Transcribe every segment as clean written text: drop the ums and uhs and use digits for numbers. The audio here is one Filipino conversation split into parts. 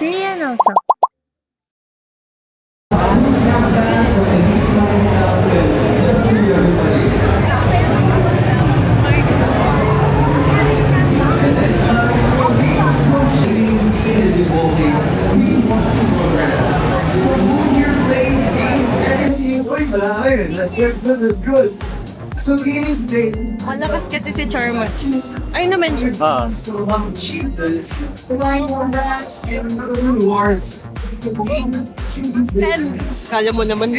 Korean also. That's good. So gaming today, Malakas kasi si Charma. Ay na-mention. so cheapest rewards. Kala mo naman.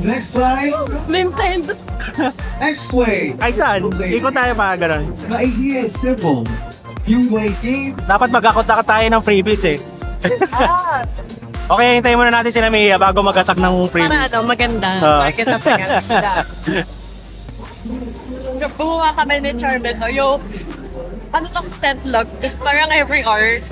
Next time, Nintendo. X-Play. Ay, saan? Ikot tayo pa, gano'n. The idea is simple. You play game. Dapat mag-akot-akot tayo ng freebies eh. Okay, hintayin muna natin sila Mia bago mag-attack ng Para freebies. ano, maganda. Market of maganda. Bumuha kami ni Charma. So, yung ano to, scent log. Parang every hour.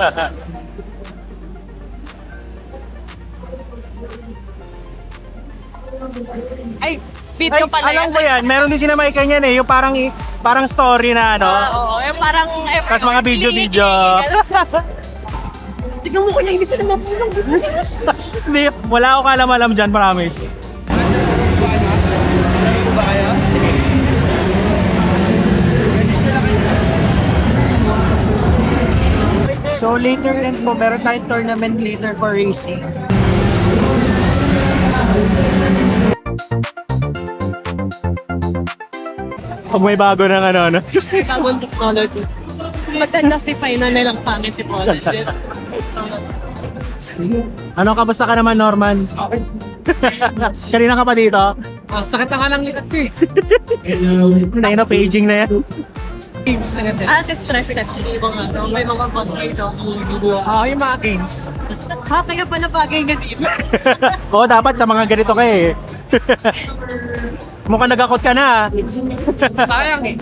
Ay, video pala Alam yan. ko yan, meron din sila Mike yan eh, yung parang story na ano. Oo, yung parang every Tapos mga hour, video-video. Tignan mo ko niya, hindi sila mapulong. Hindi, wala ako kalam-alam dyan, promise. So later din po, meron tayong tournament later for racing. Pag may bago ng ano. Bagong technology. Magta-justify na nilang pangit si Paul. Ano, kamusta ka naman, Norman? Kanina ka pa dito? Sakit na ka lang likat ko eh. Tayo na, paging na yan. Games na ganun. Si stress test. May mga bug dito. Yung mga games. Kaya pala bagay na dito. Oo, dapat sa mga ganito ka eh. Mukhang nagakot ka na. Sayang eh.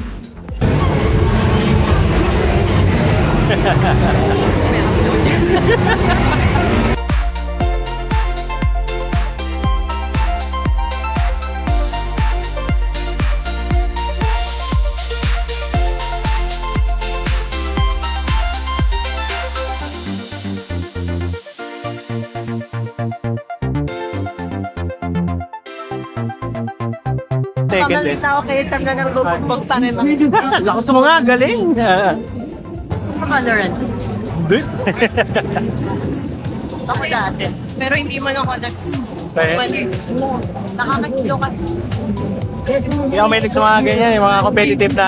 Second din. Ako kayo sa ganang lupag pa rin. Lakas mo nga, galing. Coloran. Hindi. Ako dati. Pero hindi man ako Kaya? mali. Nakakagilo kasi. Hindi ako mahilig sa mga ganyan, yung mga competitive na.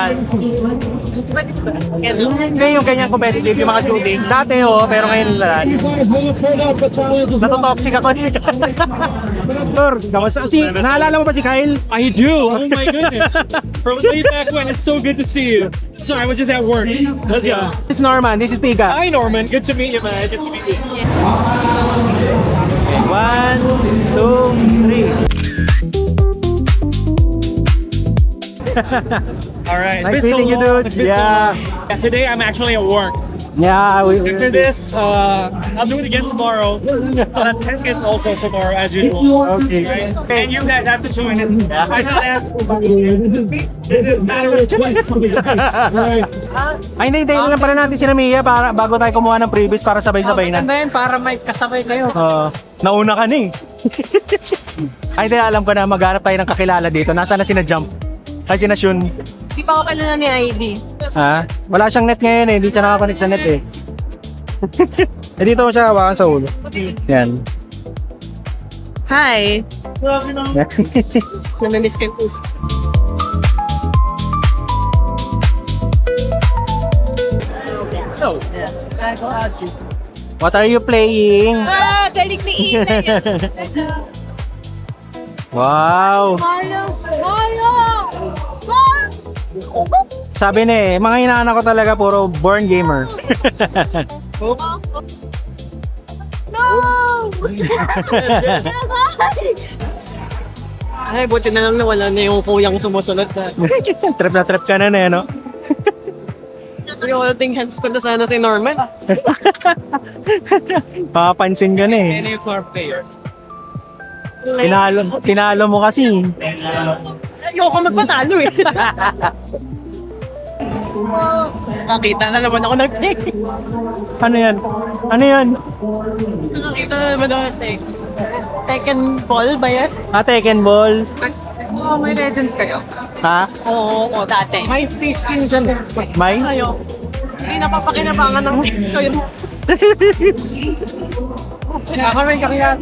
Hindi yung ganyan competitive, yung mga shooting. Dati pero ngayon lang. Natotoxic ako. Tor, kamusta? Naalala mo ba si Kyle? I do. Oh my goodness. From way back when, it's so good to see you. Sorry, I was just at work. Let's go. This is Norman, this is Pika. Hi, Norman. Good to meet you, man. Good to meet you. 1, 2, 3. All right. It's Nice been so meeting you, long. dude. It's been so Yeah. long. Today, I'm actually at work. Yeah, After this, I'll do it again tomorrow. I'll attend it also tomorrow, as usual. Okay. Right? And you guys have to join it. I not ask about it. It matters twice. Ay, hindi, lang pala natin si Mia para bago tayo kumuha ng previous para sabay-sabay na. Maganda yun para may kasabay kayo. Nauna ka na eh. Ay, hindi, alam ko na maghanap tayo ng kakilala dito. Nasaan na sina Jump? Ay, sina Shun. Di pa ako kilala ni Ivy. Ha? Wala siyang net ngayon eh. Hindi siya nakakonect sa net eh. Eh, dito mo siya hawakan sa ulo. Yan. Hi. Namimiss ko yung puso. What are you playing? Galing ni Ina yan. Wow! Sabi ni, mga inaanak ko talaga puro born gamer. Ay, buti na lang nawala na yung kuyang sumusunod sa... Trip na trip ka na eh, no? Yung holding hands ko na sana si Norman. Papansin ka na eh. Any of our players? Tinalo mo kasi. Ayoko magpatalo eh. Nakita na naman ako ng take. Ano yan? Ano yan? Nakita na naman ako ng take. Tekken ball ba yan? Tekken Ball. Oo, may legends kayo. Ha? Oo, dati. May free skin dyan. May? Kayo. Hindi napapakinabangan ng tips ko yun. Ako rin kaya.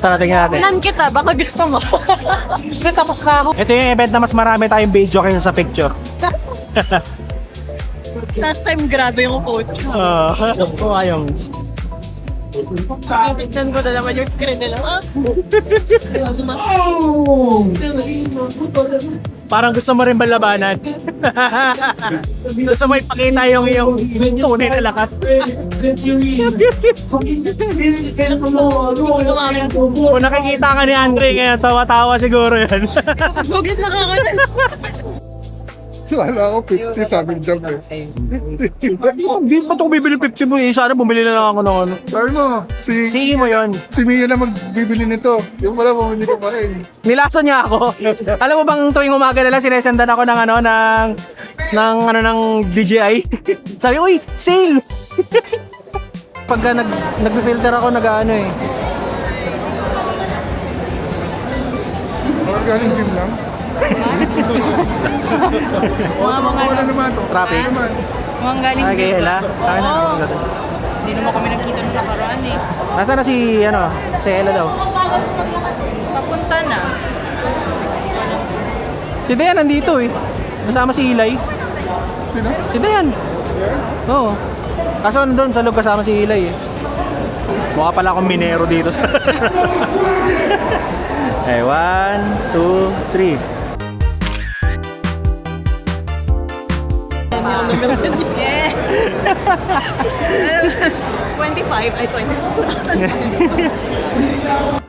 Tara, tingnan natin. Pinan kita, baka gusto mo. Tapos na ako. Ito yung event na mas marami tayong video kaysa sa picture. Last time, grabe yung photos. Ayong. Tignan ko na naman yung screen nila. Parang gusto mo rin ba labanan? Gusto mo ipakita yung tunay na lakas. Kung nakikita ka ni Andre ngayon, tawa-tawa siguro yan. Bugit na ako na. Wala ako 50 sabi jump eh. Hindi pa ito bibili 50 mo. Sana bumili na lang ako ng ano. Sabi mo, Sige mo yun. si Mia na magbibili nito. Yung pala bumili ka pa rin. Nilaso niya ako. Alam mo bang tuwing umaga nila sinesendan ako ng ng DJI. Sabi, uy, sale! Pagka nagpe-filter ako, nag-ano eh. Mga galing gym lang. Wala naman ito. Traffic. Naman. Mga galing Ay, kay Ella. Akin na. Hindi naman kami nagkita nung nakaraan eh. Nasaan na si Ella daw? Papunta na. Si Dayan nandito eh. Kasama si Eli. Sino? Si Dayan. Yan? Oo. Kaso nandun sa loob kasama si Eli eh. Mukha pala akong minero dito. Eh, 1, 2, 3. Yeah. 25, ay 20.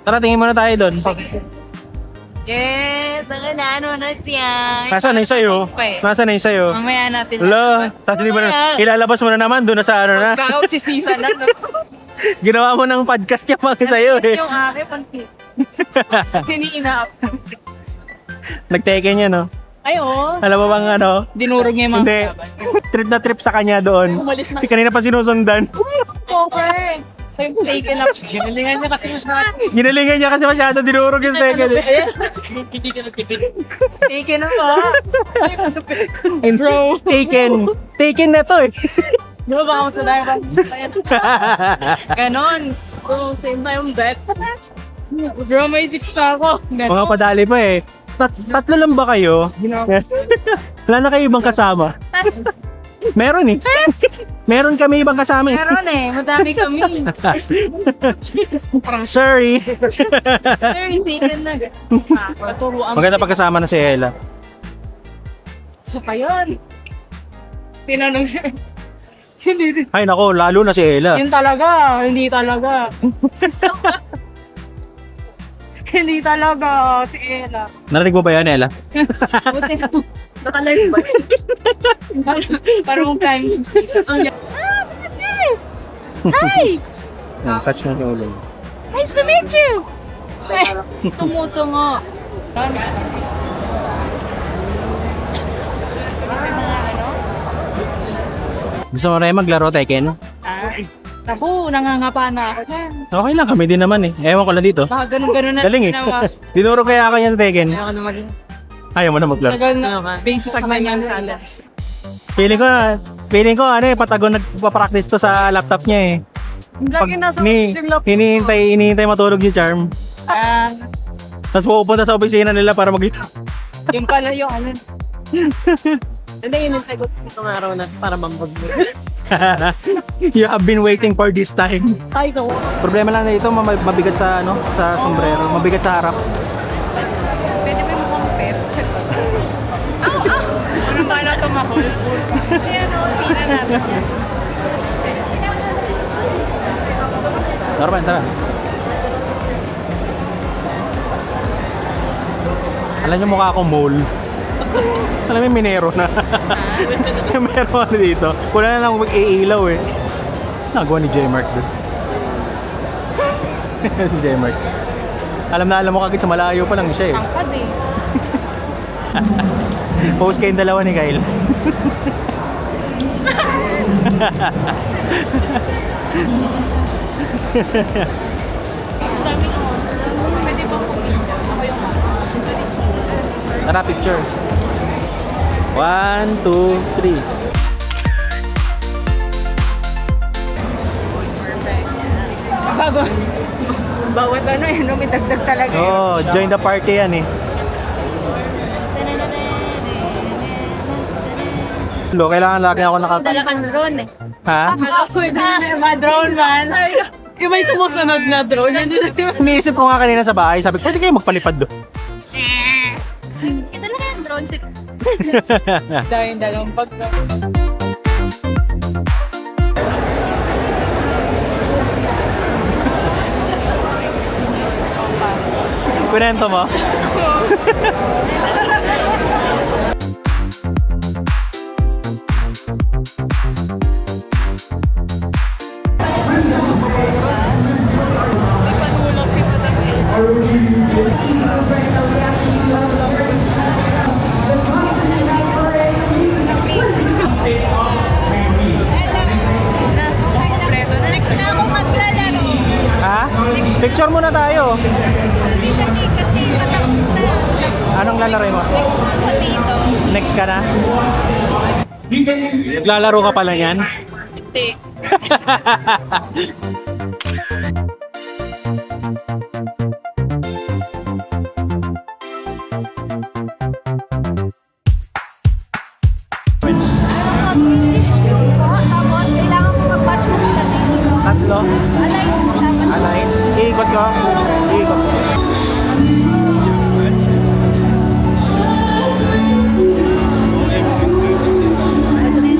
Tara, tingin muna tayo doon. Yes, ano na siya. Nasaan na yung sa'yo? Nasaan na yung sa'yo? Mamaya natin. Hello, tapos di ba na, ilalabas mo na naman doon na sa ano na. Pagka-out si Sisa na. Ginawa mo ng podcast niya mga sa'yo eh. Yung akin, panti. Siniina-up. Nagteke niya no? Ay, oo. Alam mo bang ano? Dinurog niya yung mga Hindi. kalaban. Trip na trip sa kanya doon. Umalis na. Si kanina pa sinusundan. Okay. So, taken up. Ginalingan niya kasi masyado. Ginalingan niya kasi masyado dinurog yung second. Hindi ka nagpipit. Taken up ah. Bro. Taken na to eh. Di ba baka masalayan ba? Ganon. So, same na yung bet. Bro, may chicks na ako. Mga Ganon. padali pa eh. Tatlo lang ba kayo? Wala na kayo ibang kasama? Meron eh. Meron kami ibang kasama eh. Meron eh. Madami kami. Sorry. Sir, taken na. Paturuan. Maganda pagkasama na si Ella. Isa pa yun. Tinanong siya. Hindi. Ay nako, lalo na si Ella. Yun talaga. Hindi talaga. Hindi talaga si Ella. Narinig mo ba yan, Ella? Buti. Nakalive ba? Parang time. Hi! Touch na yung ulo. Nice to meet you! Tumutungo. Gusto mo rin maglaro, Tekken? Naku, nangangapa na ako dyan. Okay lang, kami din naman eh. Ewan ko lang dito. Baka ganun-ganun na Galing eh. ginawa. Dinuro kaya ako niya sa Tekken. Ayaw ka naman. Ayaw mo na maglaro. Tagal na. Basic na yung challenge. Feeling ko ano eh, patagon nagpa-practice to sa laptop niya eh. Lagi nasa yung laptop. hinihintay matulog si Charm. Ah, Tapos pupunta sa opisina nila para maglaro. yung pala yung ano. Hindi, inintay ko itong araw na para mambag mo. You have been waiting for this time. Ay, ko. Problema lang na ito, mabigat sa sa sombrero, mabigat sa harap. Pwede ba yung mukhang pet? Ano ba na tumahol? Ayan o, pila natin yan. Norman, tara. Alam niyo mukha akong mole. Alam mo, minero na. Meron ano dito. Wala na lang mag-iilaw eh. Nagawa ni J-Mark doon. Si J-Mark. Alam mo kagad sa malayo pa lang siya eh. Angkad eh. Post kayong dalawa ni Kyle. Pwede bang pumili? Ako yung Tara, picture. 1, 2, 3. bago. Bawat ano eh, no? May dagdag talaga. Oh, join the party yan eh. Lo, kailangan lagi ako Dala kang drone eh. Ha? Ako na, drone man. Yung may sumusunod na drone. Iniisip ko nga kanina sa bahay, sabi ko, pwede kayo magpalipad do. Ito lang yung drone. Dahil dalawang pagka. Kwento mo? Next na ako maglalaro. Ha? Picture muna tayo. Kasi matapos na. Anong lalaro mo? Ako dito. Next ka na? Naglalaro ka pala yan? Hindi. Tapos, kailangan mo mag-patch mo sila dito. Tatlo? Alay, dapat Alay? Iikot ko? Iikot ko.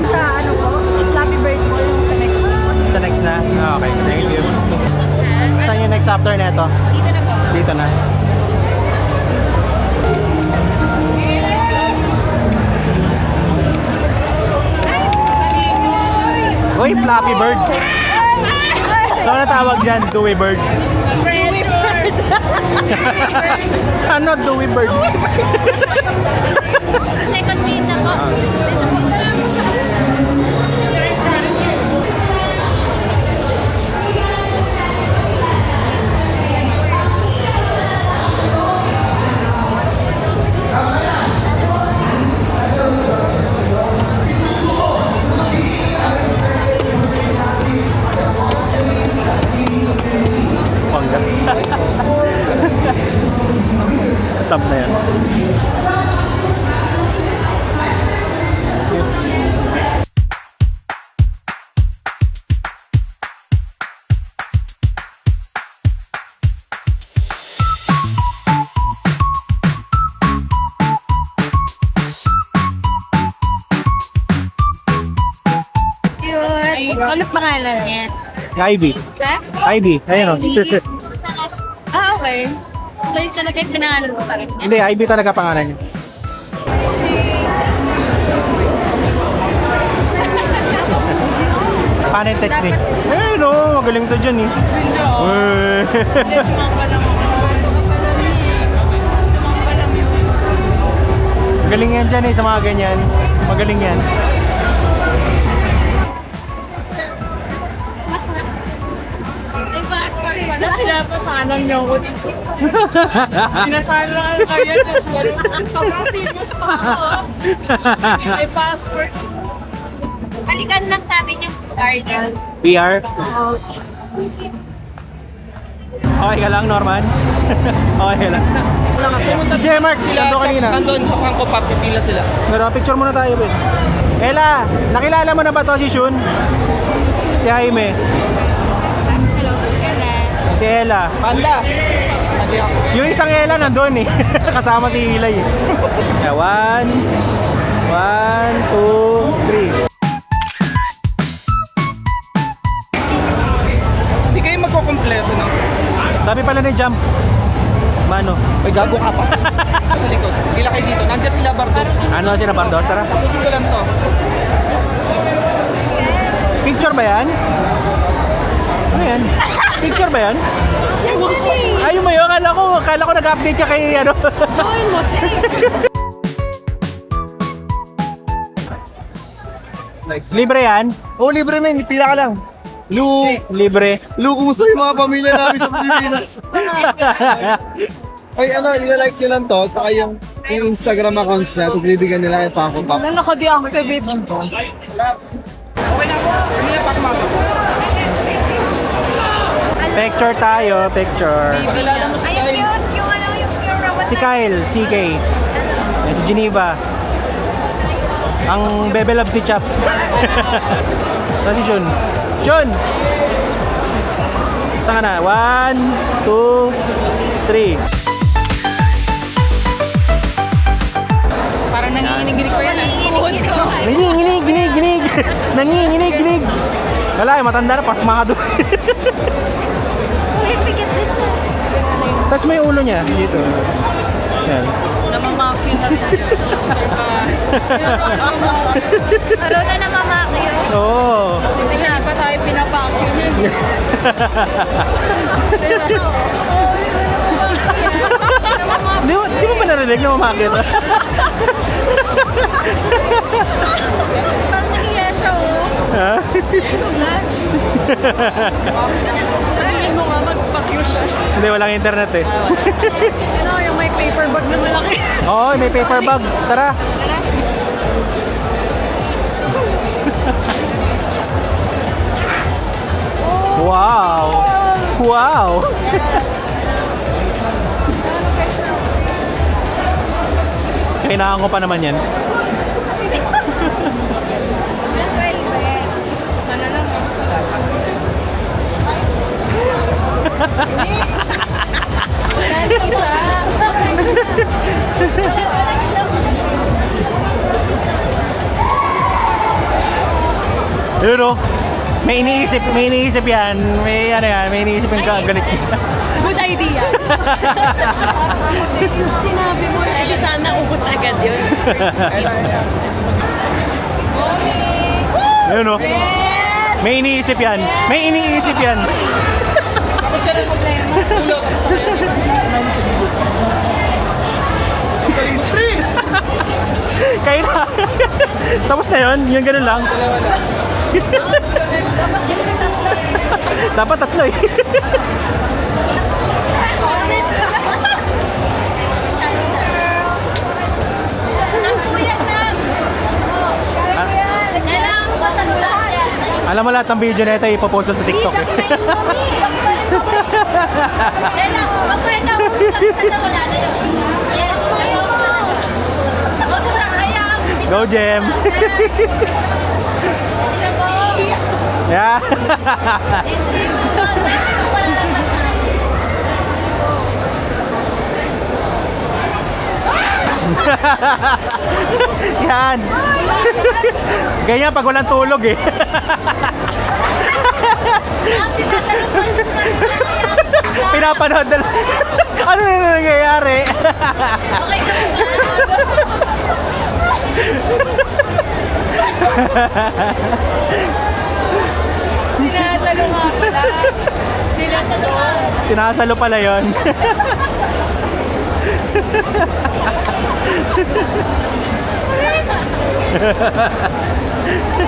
sa ano ko, Flappy Bird ko yung sa next week. Sa next na? Ah, okay. Thank you. Saan yung next after na ito? Dito na po. Dito na. Uy, Flappy Bird. So, ano tawag dyan? Dewey Bird. Ano? Dewey Bird? Second game na po. Dito po. Pangga. Stop na yan. Cute. Ano pangalan niya? Ivy. Ha? Ivy. Ayun o. Ah, okay. So, yung talaga yung pinangalan ko sa akin. Hindi, Ivy talaga pangalan niya. Paano yung technique? Eh, no. Magaling to dyan eh. Eh. Sumamba lang ako. Ito ka pala Sumamba lang yun. Magaling yan dyan eh sa mga ganyan. Magaling yan. May passport pa na. Pinapasanan niyo ako dito. Pinasahan lang ang kaya niya. Sobrang serious pa ako. May passport. Balikan lang natin yung guardian. PR? Okay ka lang, Norman? Okay ka lang. Si J-Mark, nandun kanina. Nandun sa Franco Pop, pipila sila. Pero picture muna tayo, Ben. Ella, nakilala mo na ba to si Shun? Si Jaime? Hello, Ella. Si Ella. Panda! Hindi ako. Yung isang Ella nandun eh. Kasama si Hilay eh. Yeah, 1, 2, 3. Hindi kayo magkukompleto ng Sabi pala ni Jump. Mano. Ay, gago ka pa. Sa likod. Pila kayo dito. Nandiyan sila Bardos. Ano sila Bardos? Tara. Tapusin ko lang to. Picture ba yan? Ano yan? Picture ba yan? Ayun mo yun. Akala ko nag-update ka kay ano. Join mo, Libre yan? Oh, libre men, pila ka lang. Libre. Lukuso yung mga pamilya namin sa Pilipinas. Ay, ilalike nyo lang to, saka yung Instagram accounts niya, tapos bibigyan nila yung pang-pop. Ano naka-deactivate? Picture tayo, picture. Ay, cute! Yung ano, yung pure robot Si Kyle, CK. Yan, si Geneva. Ang Bebe Loves ni Chaps. Saan si Shun? Shun! Saan ka na? 1, 2, 3. Parang nanginginig ko yan. Ginig! Nanginginig! Wala, matanda na, pasmado. May bigat din siya. Touch mo yung ulo niya, dito. Yan. Namamaki na. Pero na namamaki yun. Oo. Hindi pa tayo pinapaki niya. Di mo ba narinig na mamakit? Parang nahiya siya, oh. Ha? Ay, blush. Sabihin mo nga, mag-pack siya. Hindi, walang internet eh. Ano, yung may paper bag na malaki. Oo, may paper bag. Tara. Wow! Wow! Kailangan ko pa naman yan. Sana lang. Yun o. May iniisip yan. May iniisip yung galit niya. Good idea. Sinabi mo na, edi sana ubus agad yun. Yun o. May iniisip yan. Kaya na. Tapos na yun? Yung ganun lang? Dapat tatlo eh. Alam mo lahat ng video na ito ipopost sa TikTok eh. Go Jem! Yeah. Yan. Ganyan pag walang tulog eh. Pinapanood na lang. Ano na nangyayari? Sinasalo nga pala. Sinasalo pala yun.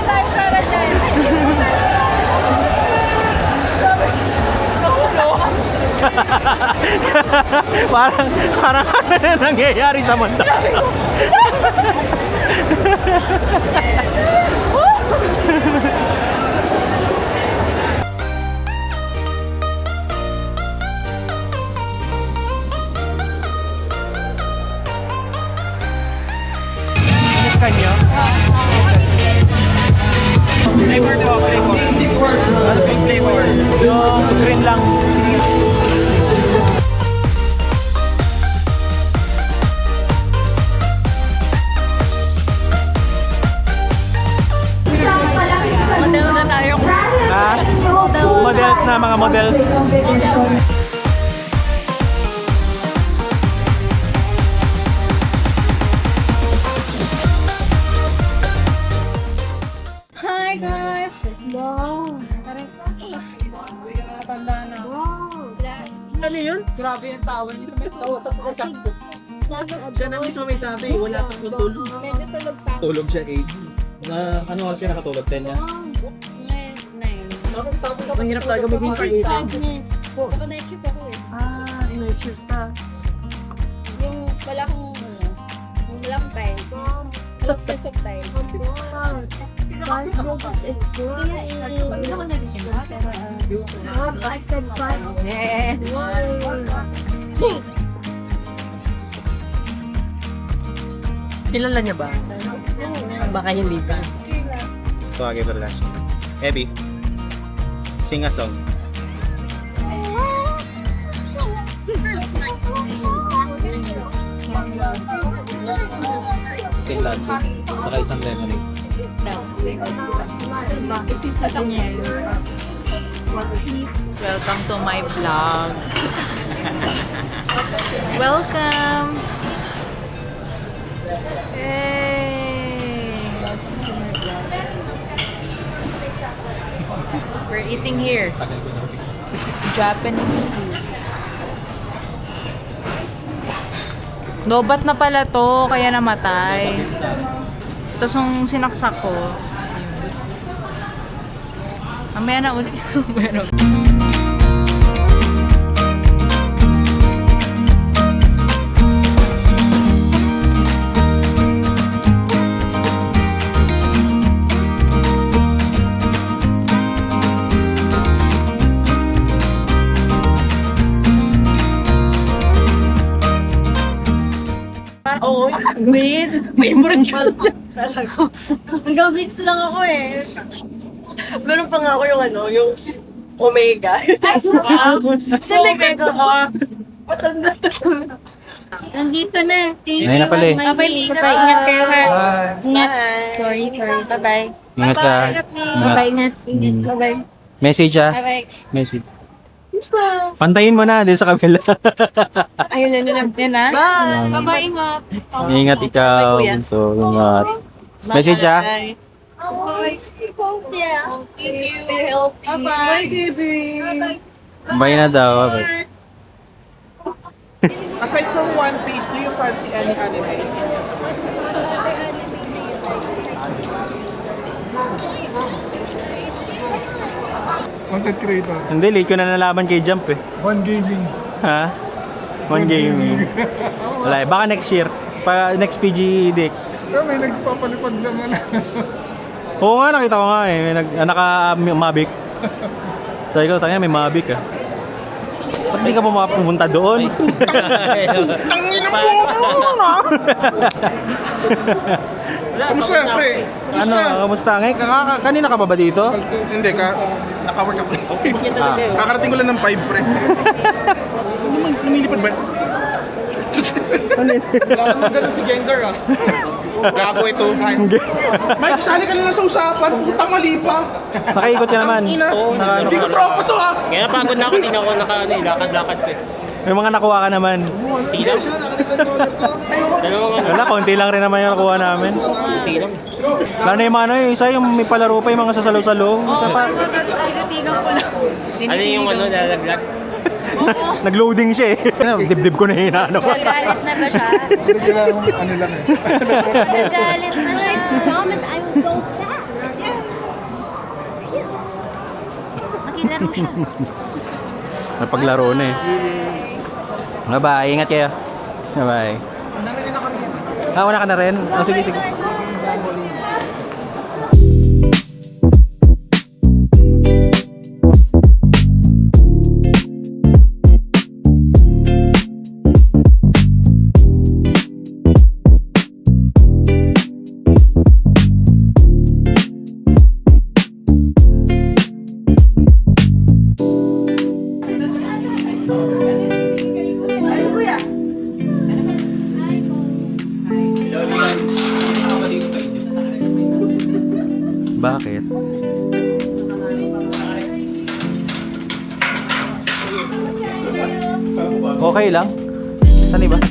Tayo para dyan. parang ano na nangyayari sa mundo. Iniskan nyo? Flavor po, flavor. Ano yung flavor? Yung green lang. Model na tayo. Ha? Models na, mga models. Hi guys! Wow! Matanda na. Ano yun? Grabe yung tawa niya. May kausap ko siya. Siya na mismo may sabi, wala kang tulog. Medyo tulog pa. Tulog siya 8. Ano kasi nakatulog? 10 yan? Mahirap talaga maging creative. Dapat night shift ako eh. Night shift ka. Yung wala akong time. Walang sense of time. Hindi ako nagising. I said 5. Yeah. Kilala niya ba? Baka hindi pa. Tawagin pa rin. Abby, sing a song. Sing dancing. Saka isang lemonade. Isisata niya yun. Welcome to my vlog. Welcome. Hey. We're eating here. Japanese food. Lobat na pala to, kaya namatay. Tapos nung sinaksak ko, mamaya na ulit. Oo, wait. Favorite ko talaga. Hanggang mix lang ako eh. Meron pa nga ako yung yung Omega. Select ako. Nandito na. Thank Ayun na pala eh. Bye-bye. Ingat kayo ha. Ingat. Sorry. Bye-bye. Ingat ka. Bye-bye. Ingat. Bye-bye. Message ah. Bye-bye. Message. Pantayin mo na din sa kabila. Ayun na. Yan na. Bye-bye. Ingat. Ingat ikaw. So, ingat. Message ah. Bye. Thank you. Stay healthy. Bye-bye. Bye na daw. Bye. Aside from One Piece, do you fancy any anime? Content creator. Hindi, late ko na nalaman kay Jump eh. One gaming. Ha? One gaming. Wala eh. Baka next year. Next PGDX. Pero may nagpapalipad ng ano. Oo nga, nakita ko nga eh. May naka-Mavic. Sabi ko, tangina may Mavic ah. Ba't di ka pumunta doon? Tangin mo! Ano na? Kamusta, pre? Kamusta? Kanina ka pa ba dito? Hindi ka. Naka-work ako. Kakarating ko lang ng 5, pre. Lumilipad ba? Wala naman ganun si Gengar ah. Gago ito. Mike, sali ka na lang sa usapan. Putang mali pa. Nakaikot ka naman. Hindi ko tropa to ah. Kaya pagod na ako, tingnan ko lakad-lakad ko. May mga nakuha ka naman. Tilang. Wala, konti lang rin naman yung nakuha namin. Tilang. Lalo yung mga yung isa yung may palaro pa yung mga sasalo-salo. Tinitinong ko lang. Ano yung nalaglag? Nag-loading siya eh. Dibdib ko na yung ano. Nagagalit na ba siya? Hindi kailangan ano lang eh. Nagagalit na siya. Moment, I will go back. Makilaro siya. Napaglaro na eh. Bye-bye, ingat kayo. Bye-bye. Una ka na rin? Oh, sige, sige. Bakit? Okay lang. Saan iba?